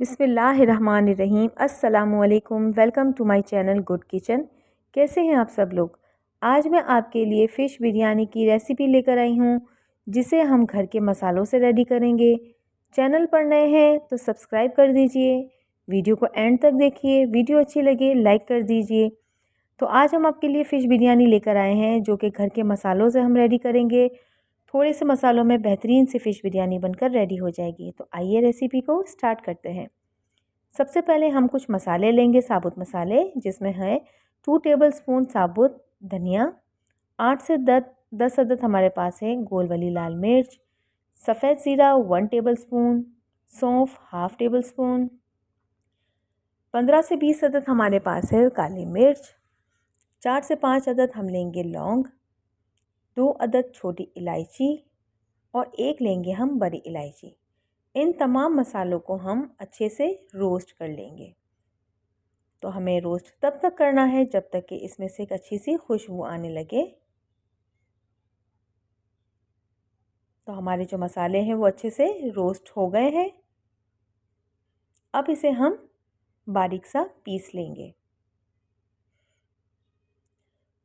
बिस्मिल्लाहिर्रहमानिर्रहीम। अस्सलामुअलैकुम। Welcome to my channel good kitchen. कैसे हैं आप सब लोग। आज मैं आपके लिए फ़िश बिरयानी की रेसिपी लेकर आई हूँ, जिसे हम घर के मसालों से रेडी करेंगे। चैनल पर नए हैं तो सब्सक्राइब कर दीजिए, वीडियो को एंड तक देखिए, वीडियो अच्छी लगे लाइक कर दीजिए। तो आज हम आपके लिए फ़िश बिरयानी लेकर आए हैं, जो कि घर के मसालों से हम रेडी करेंगे। थोड़े से मसालों में बेहतरीन सी फ़िश बिरयानी बनकर रेडी हो जाएगी। तो आइए रेसिपी को स्टार्ट करते हैं। सबसे पहले हम कुछ मसाले लेंगे, साबुत मसाले, जिसमें है 2 टेबलस्पून साबुत धनिया, 8 से 10 अदद हमारे पास है गोल वाली लाल मिर्च, सफ़ेद ज़ीरा 1 टेबलस्पून, सौंफ हाफ़ टेबलस्पून, 15 से 20 अदद हमारे पास है काली मिर्च, 4 से 5 अदद हम लेंगे लौंग, 2 अदद छोटी इलायची और 1 लेंगे हम बड़ी इलायची। इन तमाम मसालों को हम अच्छे से रोस्ट कर लेंगे। तो हमें रोस्ट तब तक करना है जब तक कि इसमें से एक अच्छी सी खुशबू आने लगे। तो हमारे जो मसाले हैं वो अच्छे से रोस्ट हो गए हैं। अब इसे हम बारीक सा पीस लेंगे।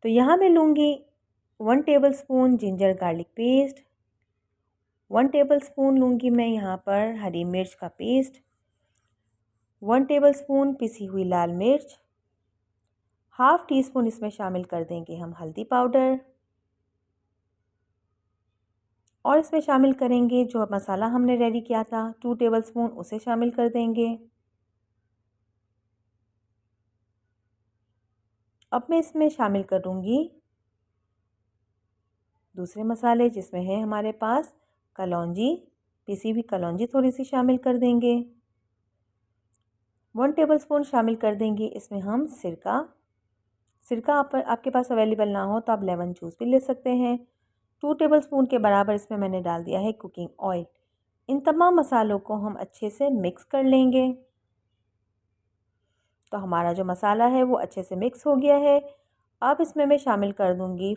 तो यहाँ मैं लूँगी 1 tablespoon ginger garlic paste, 1 tablespoon लूँगी मैं यहाँ पर हरी मिर्च का पेस्ट, 1 टेबलस्पून पिसी हुई लाल मिर्च, हाफ़ टी स्पून इसमें शामिल कर देंगे हम हल्दी पाउडर, और इसमें शामिल करेंगे जो मसाला हमने रेडी किया था 2 टेबलस्पून, उसे शामिल कर देंगे। अब मैं इसमें शामिल करूँगी दूसरे मसाले, जिसमें है हमारे पास कलौंजी, पिसी हुई कलौंजी थोड़ी सी शामिल कर देंगे। 1 टेबलस्पून शामिल कर देंगे इसमें हम सिरका आपके पास अवेलेबल ना हो तो आप लेमन जूस भी ले सकते हैं। 2 टेबलस्पून के बराबर इसमें मैंने डाल दिया है कुकिंग ऑयल। इन तमाम मसालों को हम अच्छे से मिक्स कर लेंगे। तो हमारा जो मसाला है वो अच्छे से मिक्स हो गया है। अब इसमें मैं शामिल कर दूंगी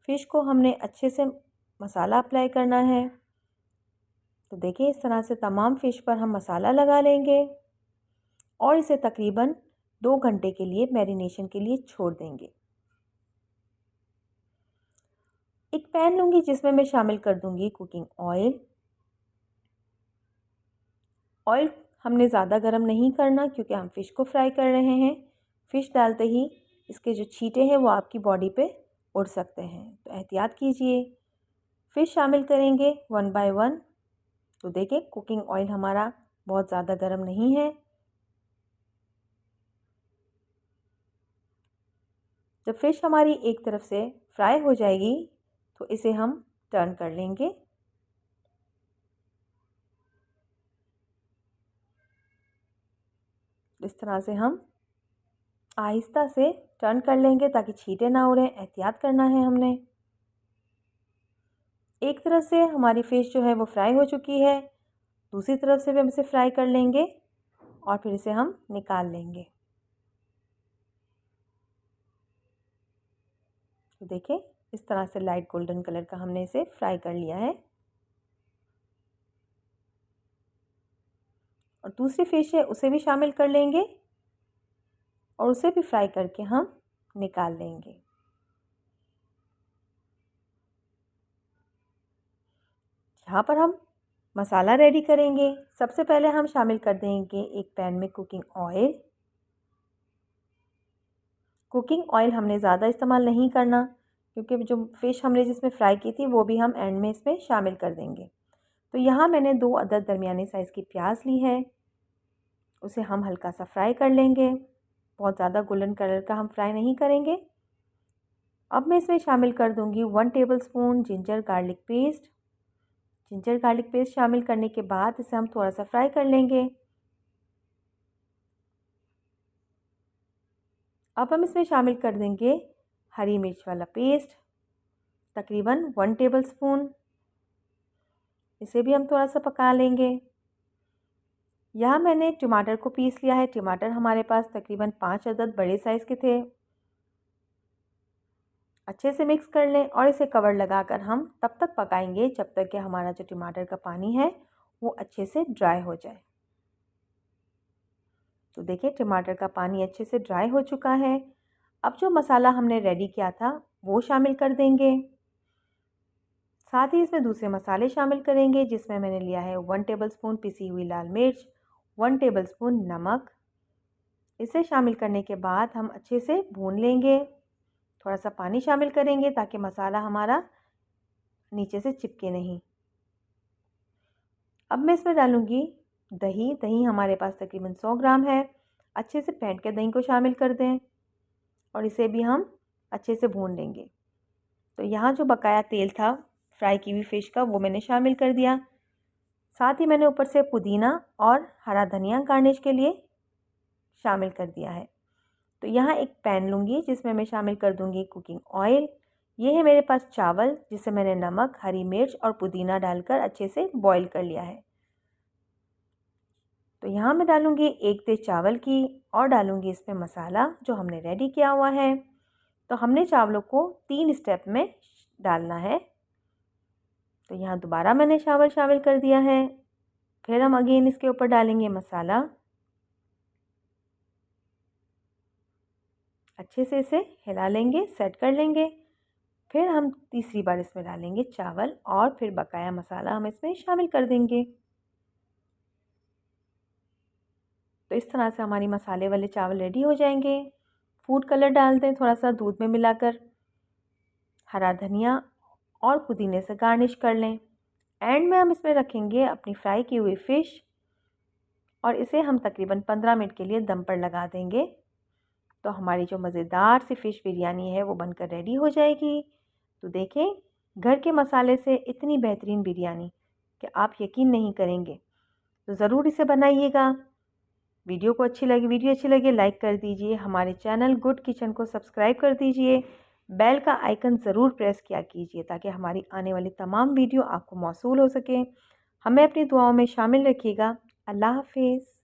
फ़िश को हमने अच्छे से मसाला अप्लाई करना है। तो देखिए इस तरह से तमाम फ़िश पर हम मसाला लगा लेंगे और इसे तकरीबन 2 घंटे के लिए मैरिनेशन के लिए छोड़ देंगे। एक पैन लूँगी जिसमें मैं शामिल कर दूँगी कुकिंग ऑयल। ऑयल हमने ज़्यादा गर्म नहीं करना, क्योंकि हम फ़िश को फ्राई कर रहे हैं। फ़िश डालते ही इसके जो छींटे हैं वो आपकी बॉडी पे उड़ सकते हैं, तो एहतियात कीजिए। फ़िश शामिल करेंगे 1 बाय 1। तो देखिए कुकिंग ऑयल हमारा बहुत ज़्यादा गर्म नहीं है। जब फ़िश हमारी एक तरफ से फ्राई हो जाएगी तो इसे हम टर्न कर लेंगे। इस तरह से हम आहिस्ता से टर्न कर लेंगे ताकि छींटे ना उड़ें, एहतियात करना है हमने। एक तरफ से हमारी फ़िश जो है वो फ्राई हो चुकी है, दूसरी तरफ से भी हम इसे फ्राई कर लेंगे और फिर इसे हम निकाल लेंगे। तो देखिए इस तरह से लाइट गोल्डन कलर का हमने इसे फ्राई कर लिया है। और दूसरी फ़िश है उसे भी शामिल कर लेंगे और उसे भी फ्राई करके हम निकाल लेंगे। यहाँ पर हम मसाला रेडी करेंगे। सबसे पहले हम शामिल कर देंगे एक पैन में कुकिंग ऑयल। कुकिंग ऑयल हमने ज़्यादा इस्तेमाल नहीं करना, क्योंकि जो फ़िश हमने जिसमें फ्राई की थी वो भी हम एंड में इसमें शामिल कर देंगे। तो यहाँ मैंने 2 अदद दरमियाने साइज़ की प्याज ली है, उसे हम हल्का सा फ्राई कर लेंगे। बहुत ज़्यादा गोल्डन कलर का हम फ्राई नहीं करेंगे। अब मैं इसमें शामिल कर दूँगी 1 tablespoon ginger garlic paste. Ginger garlic paste शामिल करने के बाद इसे हम थोड़ा सा फ्राई कर लेंगे। अब हम इसमें शामिल कर देंगे हरी मिर्च वाला पेस्ट, तकरीबन 1 टेबलस्पून। इसे भी हम थोड़ा सा पका लेंगे। यहाँ मैंने टमाटर को पीस लिया है। टमाटर हमारे पास तकरीबन 5 अदद बड़े साइज़ के थे। अच्छे से मिक्स कर लें और इसे कवर लगाकर हम तब तक पकाएंगे जब तक कि हमारा जो टमाटर का पानी है वो अच्छे से ड्राई हो जाए। तो देखिए टमाटर का पानी अच्छे से ड्राई हो चुका है। अब जो मसाला हमने रेडी किया था वो शामिल कर देंगे। साथ ही इसमें दूसरे मसाले शामिल करेंगे, जिसमें मैंने लिया है 1 टेबलस्पून पिसी हुई लाल मिर्च, 1 टेबलस्पून नमक। इसे शामिल करने के बाद हम अच्छे से भून लेंगे। थोड़ा सा पानी शामिल करेंगे ताकि मसाला हमारा नीचे से चिपके नहीं। अब मैं इसमें डालूँगी दही। दही हमारे पास तकरीबन 100 ग्राम है। अच्छे से फेंट के दही को शामिल कर दें और इसे भी हम अच्छे से भून लेंगे। तो यहाँ जो बकाया तेल था फ्राई की हुई फ़िश का वो मैंने शामिल कर दिया। साथ ही मैंने ऊपर से पुदीना और हरा धनिया गार्निश के लिए शामिल कर दिया है। तो यहाँ एक पैन लूँगी जिसमें मैं शामिल कर दूँगी कुकिंग ऑयल। ये है मेरे पास चावल, जिसे मैंने नमक, हरी मिर्च और पुदीना डालकर अच्छे से बॉईल कर लिया है। तो यहाँ मैं डालूँगी 1 तेज चावल की और डालूँगी इसमें मसाला जो हमने रेडी किया हुआ है। तो हमने चावलों को 3 स्टेप में डालना है। तो यहाँ दोबारा मैंने चावल शामिल कर दिया है। फिर हम अगेन इसके ऊपर डालेंगे मसाला। अच्छे से इसे हिला लेंगे, सेट कर लेंगे। फिर हम तीसरी बार इसमें डालेंगे चावल और फिर बकाया मसाला हम इसमें शामिल कर देंगे। तो इस तरह से हमारी मसाले वाले चावल रेडी हो जाएंगे। फूड कलर डाल दें थोड़ा सा दूध में मिलाकर। हरा धनिया और पुदीने से गार्निश कर लें। एंड में हम इसमें रखेंगे अपनी फ्राई की हुई फ़िश और इसे हम तकरीबन 15 मिनट के लिए दम पर लगा देंगे। तो हमारी जो मज़ेदार सी फ़िश बिरयानी है वो बनकर रेडी हो जाएगी। तो देखें, घर के मसाले से इतनी बेहतरीन बिरयानी कि आप यकीन नहीं करेंगे। तो ज़रूर इसे बनाइएगा। वीडियो अच्छी लगे लाइक कर दीजिए। हमारे चैनल गुड किचन को सब्सक्राइब कर दीजिए। बेल का आइकन ज़रूर प्रेस किया कीजिए ताकि हमारी आने वाली तमाम वीडियो आपको मौसूल हो सके। हमें अपनी दुआओं में शामिल रखिएगा। अल्लाह हाफ़िज़।